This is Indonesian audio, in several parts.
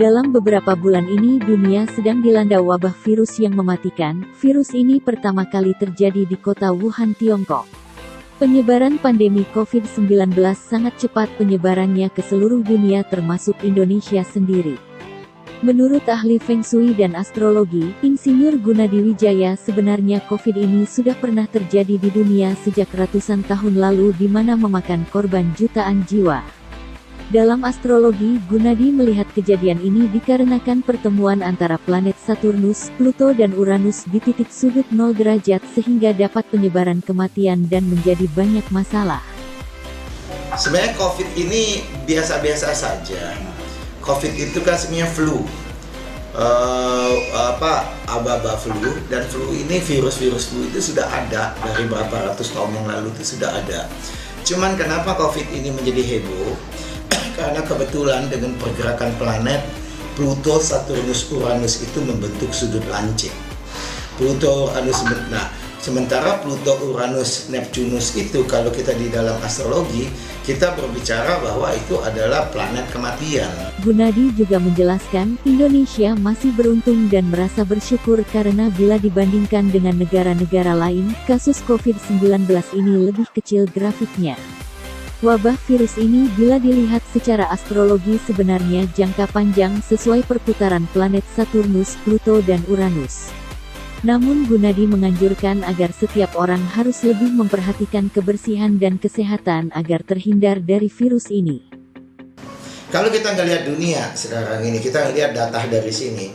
Dalam beberapa bulan ini dunia sedang dilanda wabah virus yang mematikan. Virus ini pertama kali terjadi di kota Wuhan, Tiongkok. Penyebaran pandemi COVID-19 sangat cepat penyebarannya ke seluruh dunia termasuk Indonesia sendiri. Menurut ahli Feng Shui dan astrologi, Insinyur Gunadi Wijaya, sebenarnya COVID ini sudah pernah terjadi di dunia sejak ratusan tahun lalu di mana memakan korban jutaan jiwa. Dalam astrologi, Gunadi melihat kejadian ini dikarenakan pertemuan antara planet Saturnus, Pluto dan Uranus di titik sudut 0 derajat sehingga dapat penyebaran kematian dan menjadi banyak masalah. Sebenarnya COVID ini biasa-biasa saja. COVID itu kan sebenarnya flu, aba-aba flu, dan flu ini virus-virus flu itu sudah ada dari berapa ratus tahun yang lalu itu sudah ada. Cuman kenapa COVID ini menjadi heboh? Karena kebetulan dengan pergerakan planet Pluto, Saturnus, Uranus itu membentuk sudut lancip. Pluto, Uranus, nah sementara Pluto, Uranus, Neptunus itu kalau kita di dalam astrologi kita berbicara bahwa itu adalah planet kematian. Gunadi juga menjelaskan, Indonesia masih beruntung dan merasa bersyukur karena bila dibandingkan dengan negara-negara lain, kasus COVID-19 ini lebih kecil grafiknya. Wabah virus ini bila dilihat secara astrologi sebenarnya jangka panjang sesuai perputaran planet Saturnus, Pluto dan Uranus. Namun Gunadi menganjurkan agar setiap orang harus lebih memperhatikan kebersihan dan kesehatan agar terhindar dari virus ini. Kalau kita ngelihat dunia sekarang ini, kita lihat data dari sini.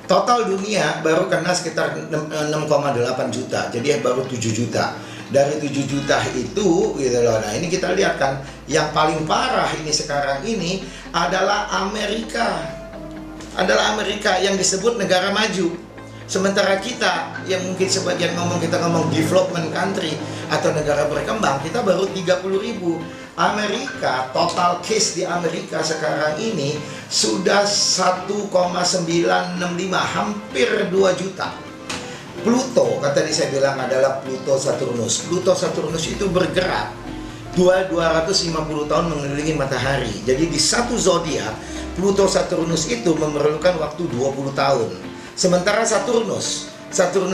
Total dunia baru kena sekitar 6,8 juta, jadi baru 7 juta. Dari 7 juta itu gitu loh. Nah, ini kita lihat kan yang paling parah ini sekarang ini adalah Amerika. Adalah Amerika yang disebut negara maju. Sementara kita yang mungkin sebagian kita ngomong development country atau negara berkembang, kita baru 30.000. Amerika, total case di Amerika sekarang ini sudah 1,965, hampir 2 juta. Pluto, kan tadi saya bilang adalah Pluto Saturnus. Pluto Saturnus itu bergerak 250 tahun mengelilingi matahari. Jadi di satu zodiak, Pluto Saturnus itu memerlukan waktu 20 tahun. Sementara Saturnus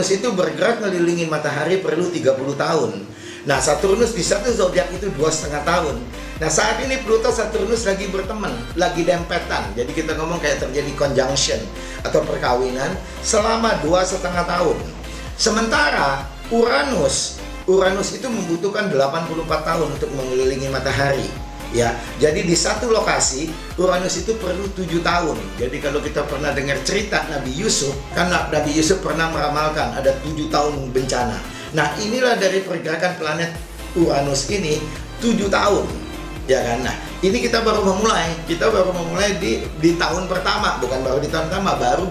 itu bergerak mengelilingi matahari perlu 30 tahun. Nah, Saturnus di satu zodiak itu 2,5 tahun. Nah, saat ini Pluto Saturnus lagi berteman, lagi dempetan. Jadi kita ngomong kayak terjadi conjunction atau perkawinan selama 2,5 tahun. Sementara Uranus itu membutuhkan 84 tahun untuk mengelilingi matahari. Ya, jadi di satu lokasi Uranus itu perlu 7 tahun. Jadi kalau kita pernah dengar cerita Nabi Yusuf, kan Nabi Yusuf pernah meramalkan ada 7 tahun bencana. Nah, inilah dari pergerakan planet Uranus ini 7 tahun. Ya kan? Nah, ini kita baru memulai. Kita baru memulai di tahun pertama, bukan baru di tahun pertama, baru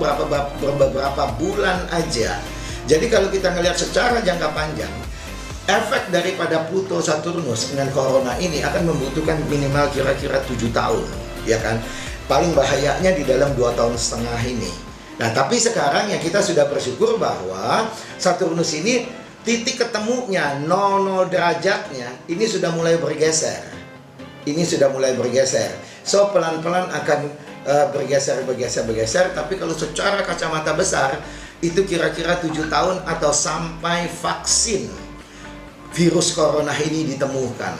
beberapa bulan aja. Jadi kalau kita ngelihat secara jangka panjang, efek daripada Pluto Saturnus dengan Corona ini akan membutuhkan minimal kira-kira 7 tahun, ya kan? Paling bahayanya di dalam 2,5 tahun ini. Nah, tapi sekarang yang kita sudah bersyukur bahwa Saturnus ini titik ketemunya 0 derajatnya ini sudah mulai bergeser. So pelan-pelan akan bergeser, tapi kalau secara kacamata besar itu kira-kira 7 tahun atau sampai vaksin virus corona ini ditemukan.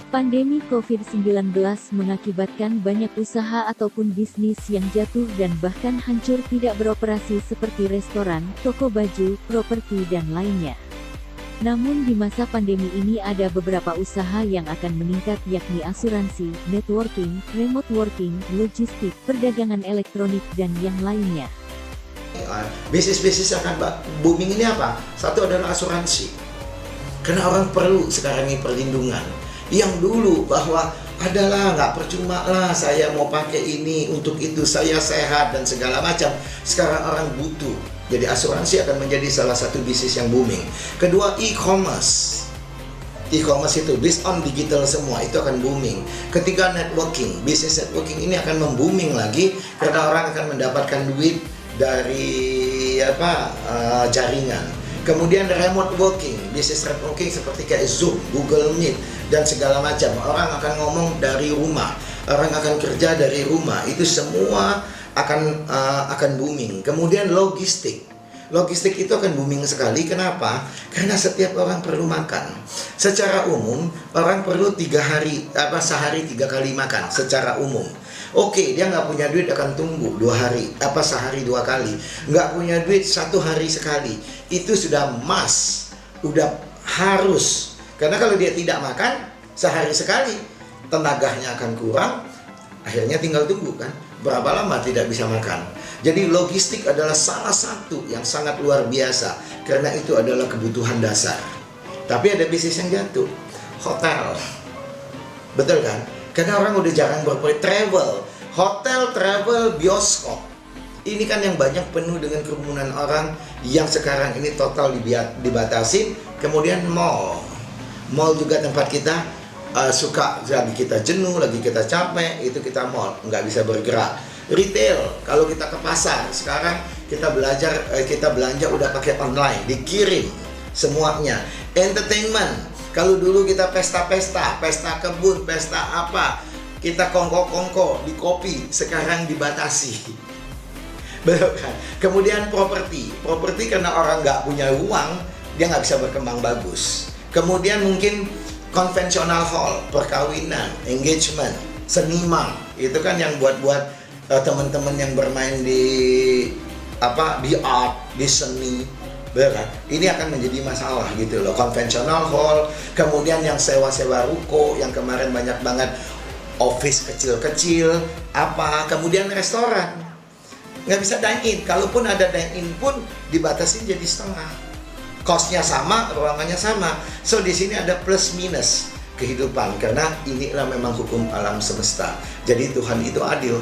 Pandemi COVID-19 mengakibatkan banyak usaha ataupun bisnis yang jatuh dan bahkan hancur tidak beroperasi seperti restoran, toko baju, properti dan lainnya. Namun di masa pandemi ini ada beberapa usaha yang akan meningkat yakni asuransi, networking, remote working, logistik, perdagangan elektronik dan yang lainnya. Bisnis-bisnis akan booming ini apa? Satu adalah asuransi. Karena orang perlu sekarang ini perlindungan. Yang dulu bahwa adalah nggak percuma lah saya mau pakai ini untuk itu saya sehat dan segala macam. Sekarang orang butuh. Jadi asuransi akan menjadi salah satu bisnis yang booming. Kedua, e-commerce. E-commerce itu based on digital semua itu akan booming. Ketiga, networking. Bisnis networking ini akan membooming lagi karena orang akan mendapatkan duit dari jaringan. Kemudian remote working, bisnis remote working seperti kayak Zoom, Google Meet dan segala macam. Orang akan ngomong dari rumah. orang akan kerja dari rumah, itu semua akan booming. Kemudian logistik itu akan booming sekali. Kenapa? Karena setiap orang perlu makan. Secara umum orang perlu sehari 3 kali makan secara umum. Oke, dia nggak punya duit akan tunggu 2 hari, sehari 2 kali. Nggak punya duit 1 hari sekali. Itu sudah udah harus. Karena kalau dia tidak makan sehari sekali, tenaganya akan kurang. Akhirnya tinggal tunggu kan. Berapa lama tidak bisa makan. Jadi logistik adalah salah satu yang sangat luar biasa. Karena itu adalah kebutuhan dasar. Tapi ada bisnis yang jatuh. Hotel. Betul kan? Karena orang udah jarang travel. Hotel, travel, bioskop. Ini kan yang banyak penuh dengan kerumunan orang yang sekarang ini total dibatasin. Kemudian mall. Mall juga tempat kita suka, lagi kita jenuh, lagi kita capek, itu kita mall, nggak bisa bergerak. Retail, kalau kita ke pasar, sekarang kita belanja udah pakai online, dikirim semuanya. Entertainment, kalau dulu kita pesta kebun, pesta apa, kita kongko di kopi, sekarang dibatasi. Betul kan? Kemudian properti karena orang nggak punya uang, dia nggak bisa berkembang bagus. Kemudian mungkin konvensional hall, perkawinan, engagement, seniman, itu kan yang buat teman-teman yang bermain di art, di seni, berat. Ini akan menjadi masalah gitu loh. Konvensional hall, kemudian yang sewa-sewa ruko, yang kemarin banyak banget office kecil-kecil, kemudian restoran. Nggak bisa dine-in, kalaupun ada dine-in pun dibatasin jadi setengah. Cost-nya sama, ruangannya sama. So di sini ada plus minus kehidupan, karena inilah memang hukum alam semesta. Jadi Tuhan itu adil.